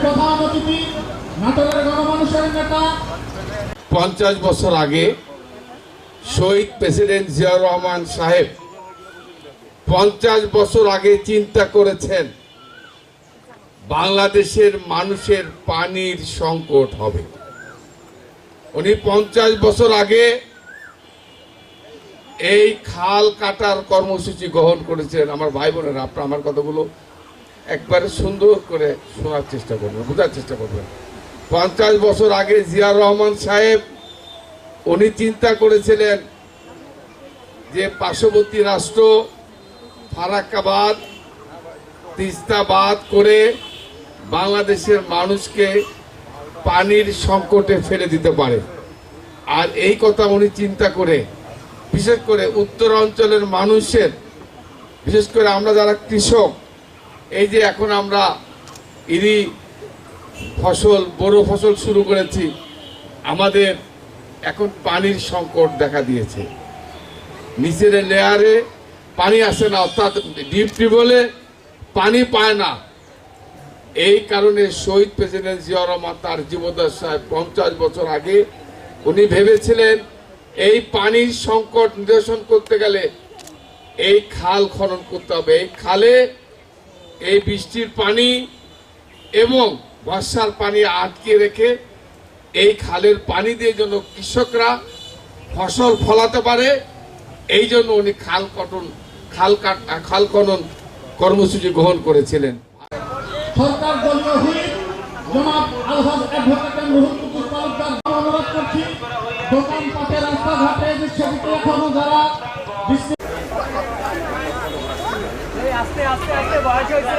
প্রধান অতিথি নাটোরের গণমানুষের নেতা 50 বছর আগে শহীদ প্রেসিডেন্ট জিয়াউর রহমান সাহেব 50 বছর আগে চিন্তা করেছেন বাংলাদেশের মানুষের পানির সংকট হবে। উনি 50 বছর আগে এই খাল কাটার কর্মসূচি গ্রহণ করেছেন। আমার ভাই বোনেরা, আপনারা আমার কথাগুলো একবারে সুন্দর করে শোনার চেষ্টা করবেন, বোঝার চেষ্টা করবেন। 50 বছর আগে জিয়াউর রহমান সাহেব উনি চিন্তা করেছিলেন যে পার্শ্ববর্তী রাষ্ট্র ফারাক্কাবাদ তিস্তাবাদ করে বাংলাদেশের মানুষকে পানির সংকটে ফেলে দিতে পারে। আর এই কথা উনি চিন্তা করে বিশেষ করে উত্তরাঞ্চলের মানুষের, বিশেষ করে আমরা যারা কৃষক, এই যে এখন আমরা ইরি ফসল বড় ফসল শুরু করেছি, আমাদের এখন পানির সংকট দেখা দিয়েছে। নিচের লেয়ারে পানি আসে না, অর্থাৎ ডিপ টিউবওয়েলে পানি পায় না। এই কারণে শহীদ প্রেসিডেন্ট জিয়াউর রহমান তার জীবদ্দশায় 50 বছর আগে উনি ভেবেছিলেন এই পানির সংকট নিরসন করতে গেলে এই খাল খনন করতে হবে। এই খালে এই বৃষ্টির পানি এবং বর্ষার পানি আটকে রেখে এই খালের পানি দিয়ে যেন কৃষকরা ফসল ফলাতে পারে, এই জন্য উনি খাল খনন কর্মসূচি গ্রহণ করেছিলেন। সরকার দলীয় হুইপ জনাব আলহাজ অ্যাডভোকেট রুহুল কুদ্দুস তালুকদার অনুরোধ করছি, দোকানপাটে রাস্তাঘাটে বিশ্ববিদ্যালয় এখনো যারা আস্তে আস্তে আস্তে বয়স হয়েছে।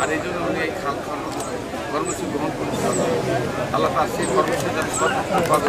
আর এই জন্য উনি এই খাল খনন কর্মসূচি গ্রহণ করেছেন। আল্লাহ তার সেই কর্মসূচি সফলভাবে